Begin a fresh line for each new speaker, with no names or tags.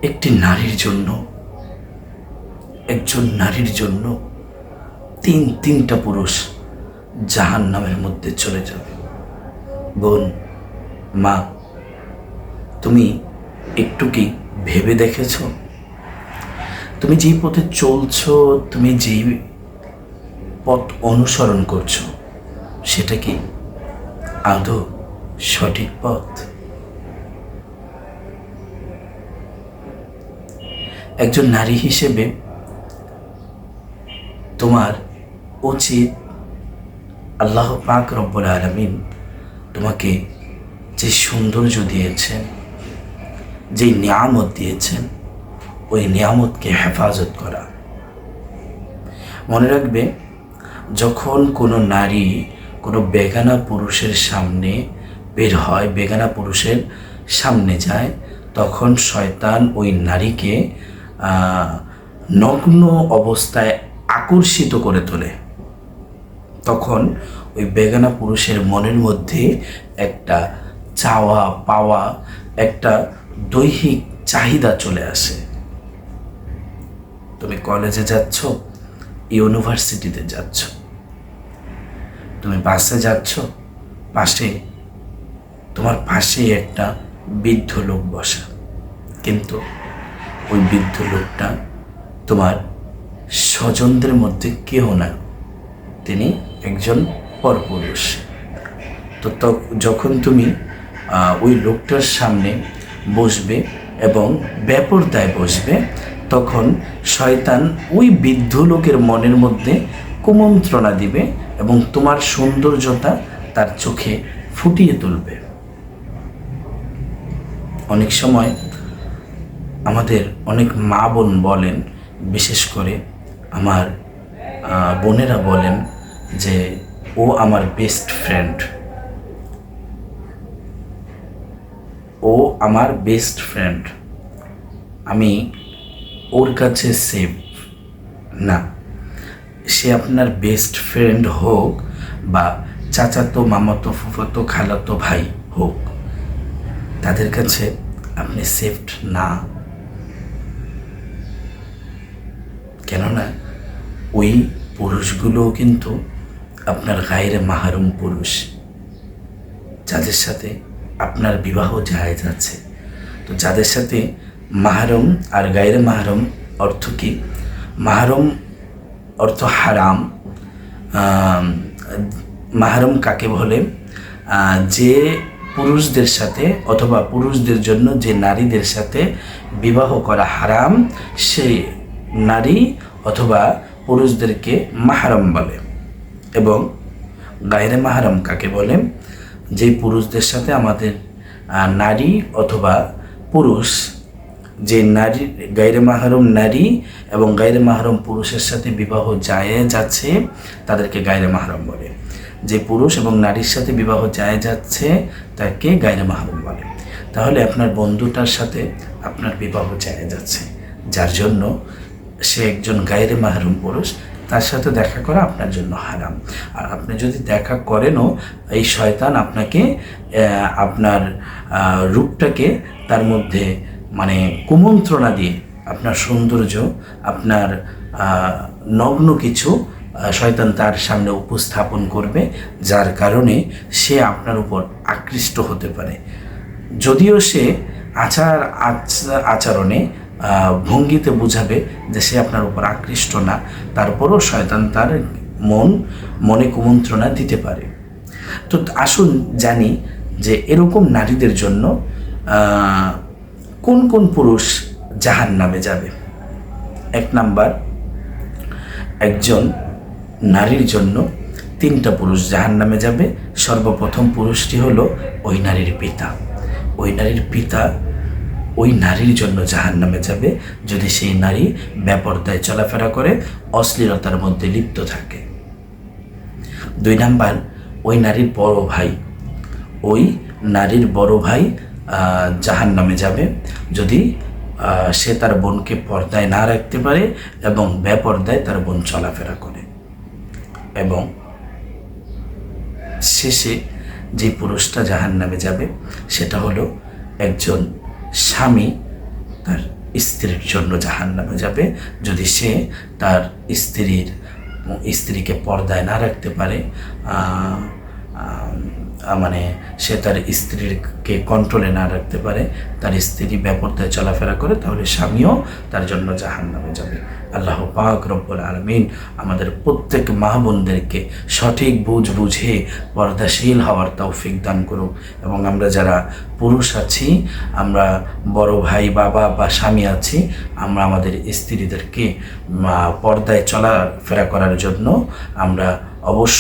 একটি নারীর জন্য, একজন নারীর জন্য তিনটা পুরুষ জাহান্নামের মধ্যে চলে যাবে। বোন, মা, তুমি একটু কি ভেবে দেখেছ? তুমি যেই পথে চলছো, তুমি যেই পথ অনুসরণ করছো, সেটা কি আদৌ সঠিক পথ? একজন নারী হিসেবে তোমার উচিত, আল্লাহ পাক রব্বুল আলামিন তোমাকে যে সৌন্দর্য দিয়েছেন, যে নিয়ামত দিয়েছেন, ওই নিয়ামতকে হেফাজত করা। মনে রাখবে, যখন কোনো নারী কোনো বেগানা পুরুষের সামনে বের হয়, বেগানা পুরুষের সামনে যায়, তখন শয়তান ওই নারীকে নগ্ন অবস্থায় আকর্ষিত করে তোলে। তখন ওই বেগানা পুরুষের মনের মধ্যে একটা চাওয়া পাওয়া, একটা দৈহিক চাহিদা চলে আসে। তুমি কলেজে যাচ্ছ, ইউনিভার্সিটিতে যাচ্ছ, তুমি বাসে যাচ্ছ, পাশে তোমার পাশেই একটা বৃদ্ধ লোক বসা, কিন্তু ওই বৃদ্ধ লোকটা তোমার স্বজনদের মধ্যে কেউ না, তিনি একজন পরপুরুষ। তো যখন তুমি ওই লোকটার সামনে বসবে এবং বেপরদায় বসবে, তখন শয়তান ওই বৃদ্ধ লোকের মনের মধ্যে কুমন্ত্রণা দিবে এবং তোমার সৌন্দর্যতা তার চোখে ফুটিয়ে তুলবে। অনেক সময় আমাদের অনেক মা বোন বলেন, বিশেষ করে আমার বোনেরা বলেন যে ও আমার বেস্ট ফ্রেন্ড, ও আমার বেস্ট ফ্রেন্ড, আমি ওর কাছে সেফ না। সে আপনার বেস্ট ফ্রেন্ড হোক বা চাচাতো, মামাতো, ফুফাতো, খালাতো ভাই হোক, তাদের কাছে আপনি সেফ না। কেননা ওই পুরুষগুলোও কিন্তু আপনার গায়রে মাহরুম পুরুষ, যাদের সাথে আপনার বিবাহ জায়েজ আছে। তো যাদের সাথে মাহরম আর গায়রে মাহরম অর্থ কি? মাহরম অর্থ হারাম। মাহরম কাকে বলে? যে পুরুষদের সাথে অথবা পুরুষদের জন্য যে নারীদের সাথে বিবাহ করা হারাম, সেই নারী অথবা পুরুষদেরকে মাহরম বলে। এবং গায়রে মাহরম কাকে বলে? যে পুরুষদের সাথে আমাদের নারী অথবা পুরুষ, যে নারী গায়রে মাহরম নারী এবং গায়রে মাহরম পুরুষের সাথে বিবাহ জায়েজ আছে, তাদেরকে গায়রে মাহরম বলে। যে পুরুষ এবং নারীর সাথে বিবাহ জায়েজ আছে, তাকে গায়রে মাহরম বলে। তাহলে আপনার বন্ধুটার সাথে আপনার বিবাহ জায়েজ আছে, যার জন্য সে একজন গায়রে মাহরম পুরুষ, তার সাথে দেখা করা আপনার জন্য হারাম। আর আপনি যদি দেখা করেনও, এই শয়তান আপনাকে আপনার রূপটাকে তার মধ্যে মানে কুমন্ত্রণা দিয়ে আপনার সৌন্দর্য, আপনার নগ্ন কিছু শয়তান তার সামনে উপস্থাপন করবে, যার কারণে সে আপনার উপর আকৃষ্ট হতে পারে। যদিও সে আচরণে ভঙ্গিতে বোঝাবে যে সে আপনার উপর আকৃষ্ট না, তারপরও শয়তান তার মনে কুমন্ত্রণা দিতে পারে। তো আসুন জানি যে এরকম নারীদের জন্য কোন কোন পুরুষ জাহান্নামে যাবে। 1 নাম্বার, একজন নারীর জন্য 3টা পুরুষ জাহান্নামে যাবে। সর্বপ্রথম পুরুষটি হলো ওই নারীর পিতা। ওই নারীর পিতা ওই নারীর জন্য জাহান্নামে যাবে যদি সেই নারী বেপরদায় চলাফেরা করে, অশ্লীলতার মধ্যে লিপ্ত থাকে। 2 নাম্বার, ওই নারীর বড় ভাই। ওই নারীর বড় ভাই জাহান্নামে যাবে যদি সে তার বোনকে পর্দায় না রাখতে পারে এবং বেপর্দায় তার বোন চলাফেরা করে। এবং শেষে যে পুরুষটা জাহান্নামে যাবে সেটা হলো একজন স্বামী তার স্ত্রীর জন্য জাহান্নামে যাবে, যদি সে তার স্ত্রীকে পর্দায় না রাখতে পারে, মানে সে তার স্ত্রীকে কন্ট্রোলে না রাখতে পারে, তার স্ত্রী বেপরদায় চলাফেরা করে, তাহলে স্বামীও তার জন্য জাহান্নামে যাবে। আল্লাহ পাক রব্বুল আলামিন আমাদের প্রত্যেক মা বোনদেরকে সঠিক বুঝে পর্দাশীল হওয়ার তৌফিক দান করুক, এবং আমরা যারা পুরুষ আছি, আমরা বড় ভাই, বাবা বা স্বামী আছি, আমরা আমাদের স্ত্রীদেরকে পর্দায় চলাফেরা করার জন্য আমরা অবশ্যই